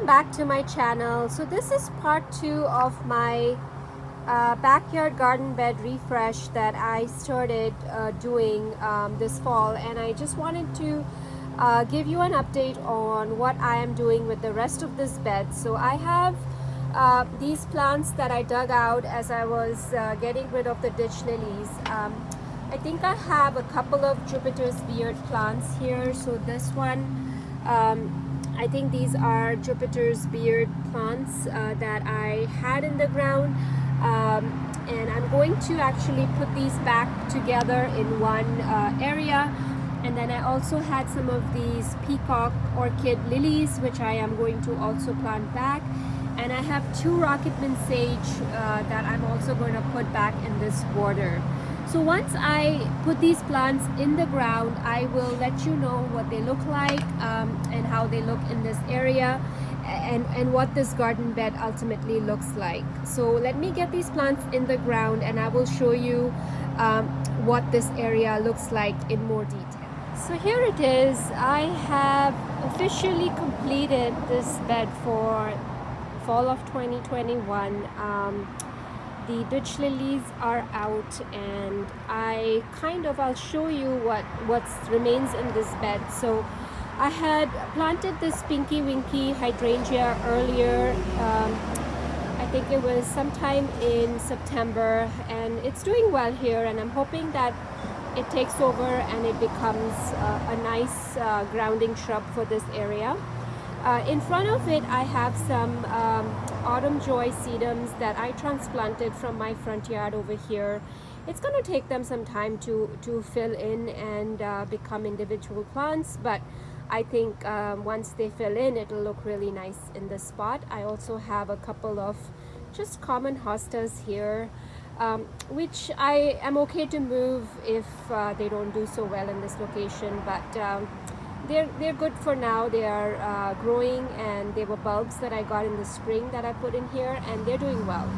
back to my channel. So this is part 2 of my backyard garden bed refresh that I started doing this fall, and I just wanted to give you an update on what I am doing with the rest of this bed. So I have these plants that I dug out as I was getting rid of the ditch lilies. I think I have a couple of Jupiter's beard plants here. So this one, I think these are Jupiter's beard plants that I had in the ground, and I'm going to actually put these back together in one area. And then I also had some of these peacock orchid lilies, which I am going to also plant back. And I have 2 rocketman sage that I'm also going to put back in this border. So once I put these plants in the ground, I will let you know what they look like and how they look in this area, and what this garden bed ultimately looks like. So let me get these plants in the ground and I will show you what this area looks like in more detail. So here it is. I have officially completed this bed for fall of 2021. The ditch lilies are out, and I'll show you what remains in this bed. So I had planted this pinky winky hydrangea earlier. I think it was sometime in September, and it's doing well here, and I'm hoping that it takes over and it becomes a nice grounding shrub for this area. In front of it, I have some autumn joy sedums that I transplanted from my front yard over here. It's going to take them some time to fill in and become individual plants, but I think once they fill in, it'll look really nice in this spot. I also have a couple of just common hostas here, which I am okay to move if they don't do so well in this location, but they're good for now. They are growing, and they were bulbs that I got in the spring that I put in here, and they're doing well.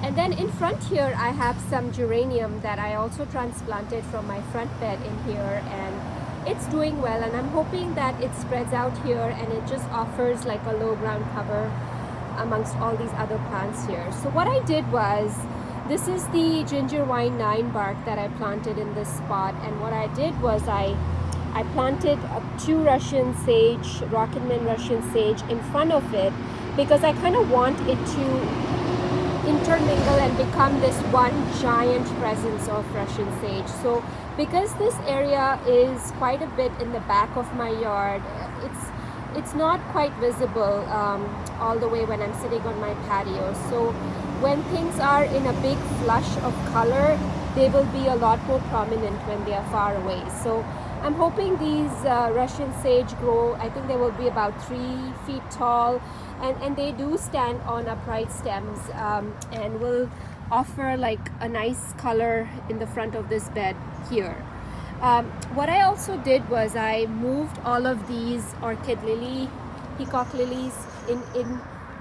And then in front here, I have some geranium that I also transplanted from my front bed in here, and it's doing well, and I'm hoping that it spreads out here and it just offers like a low ground cover amongst all these other plants here. So what I did was, this is the Ginger Wine Ninebark that I planted in this spot, and what I did was I planted 2 Russian sage, rocketman Russian sage in front of it, because I kind of want it to intermingle and become this one giant presence of Russian sage. So because this area is quite a bit in the back of my yard, it's not quite visible all the way when I'm sitting on my patio. So when things are in a big flush of color, they will be a lot more prominent when they are far away. So I'm hoping these Russian sage grow. I think they will be about 3 feet tall, and they do stand on upright stems and will offer like a nice color in the front of this bed here. What I also did was I moved all of these orchid lily, peacock lilies in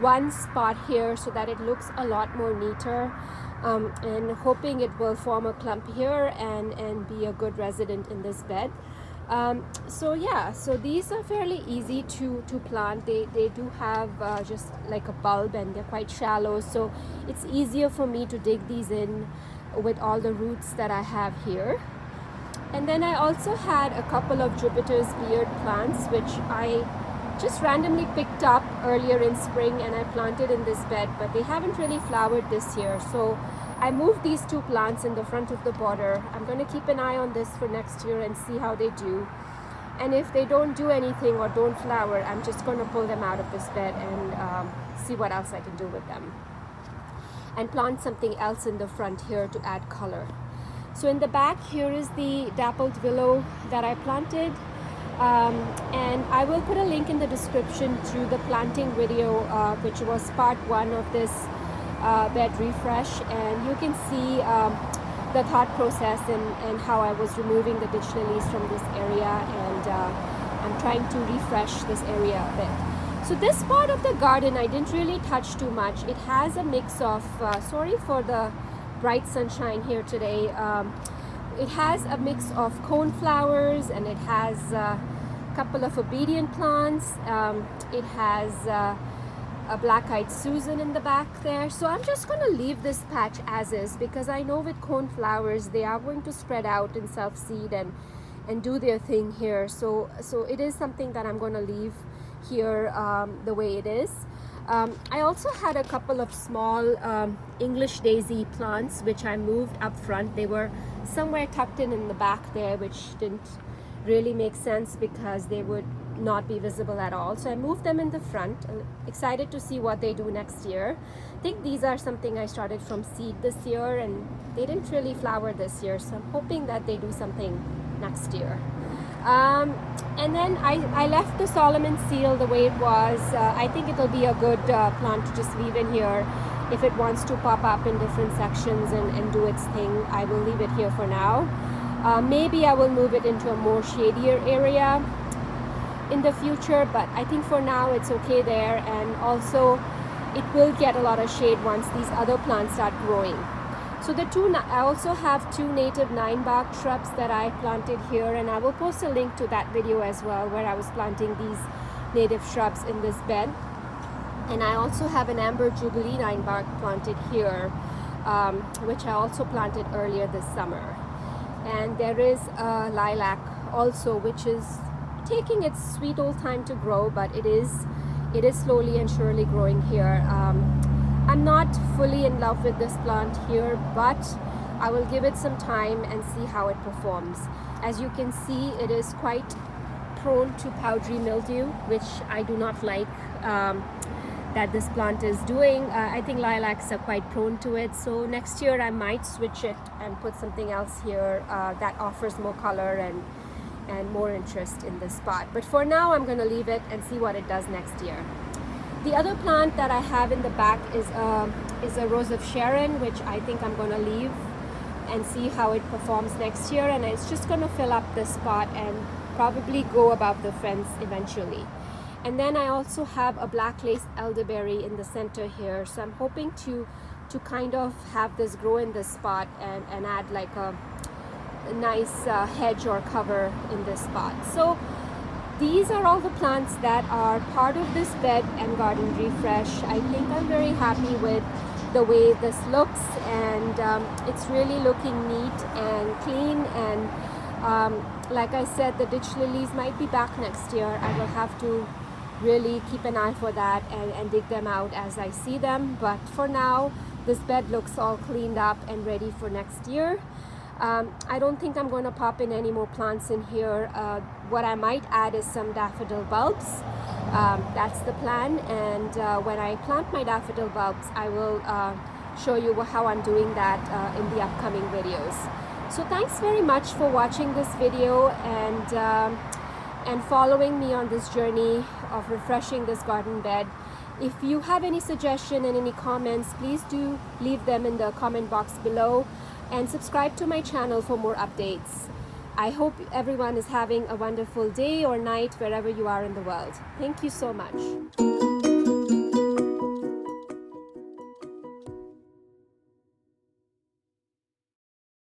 one spot here so that it looks a lot more neater, and hoping it will form a clump here and be a good resident in this bed. So yeah, so these are fairly easy to plant. They do have just like a bulb, and they're quite shallow, so it's easier for me to dig these in with all the roots that I have here. And then I also had a couple of Jupiter's beard plants, which I just randomly picked up earlier in spring, and I planted in this bed, but they haven't really flowered this year. So I moved these 2 plants in the front of the border. I'm going to keep an eye on this for next year and see how they do. And if they don't do anything or don't flower, I'm just going to pull them out of this bed and see what else I can do with them. And plant something else in the front here to add color. So in the back here is the Dappled Willow that I planted. And I will put a link in the description to the planting video, which was part 1 of this bed refresh, and you can see the thought process and how I was removing the ditch lilies from this area, and I'm trying to refresh this area a bit. So this part of the garden I didn't really touch too much. It has a mix of, sorry for the bright sunshine here today, it has a mix of cone flowers, and it has couple of obedient plants. It has a black-eyed Susan in the back there. So I'm just going to leave this patch as is, because I know with cone flowers they are going to spread out and self-seed and do their thing here. So it is something that I'm going to leave here the way it is. I also had a couple of small English daisy plants which I moved up front. They were somewhere tucked in the back there, which didn't really make sense because they would not be visible at all. So I moved them in the front. I'm excited to see what they do next year. I think these are something I started from seed this year, and they didn't really flower this year, so I'm hoping that they do something next year. And then I left the Solomon seal the way it was. I think it'll be a good plant to just leave in here. If it wants to pop up in different sections and do its thing, I will leave it here for now. Maybe I will move it into a more shadier area in the future, but I think for now it's okay there, and also it will get a lot of shade once these other plants start growing. So I also have 2 native 9-bark shrubs that I planted here, and I will post a link to that video as well, where I was planting these native shrubs in this bed. And I also have an amber jubilee 9-bark planted here, which I also planted earlier this summer. And there is a lilac also, which is taking its sweet old time to grow, but it is slowly and surely growing here. I'm not fully in love with this plant here, but I will give it some time and see how it performs. As you can see, it is quite prone to powdery mildew, which I do not like that this plant is doing. I think lilacs are quite prone to it, so next year I might switch it and put something else here that offers more color and more interest in this spot. But for now, I'm going to leave it and see what it does next year. The other plant that I have in the back is a rose of Sharon, which I think I'm going to leave and see how it performs next year. And it's just going to fill up this spot and probably go above the fence eventually. And then I also have a black lace elderberry in the center here. So I'm hoping to kind of have this grow in this spot and add like a nice hedge or cover in this spot. So these are all the plants that are part of this bed and garden refresh. I think I'm very happy with the way this looks, and it's really looking neat and clean. And like I said, the ditch lilies might be back next year. I will have to really keep an eye for that and dig them out as I see them. But for now, this bed looks all cleaned up and ready for next year. I don't think I'm going to pop in any more plants in here. What I might add is some daffodil bulbs. That's the plan, and when I plant my daffodil bulbs, I will show you how I'm doing that in the upcoming videos. So thanks very much for watching this video and following me on this journey of refreshing this garden bed. If you have any suggestion and any comments, please do leave them in the comment box below, and subscribe to my channel for more updates. I hope everyone is having a wonderful day or night wherever you are in the world. Thank you so much.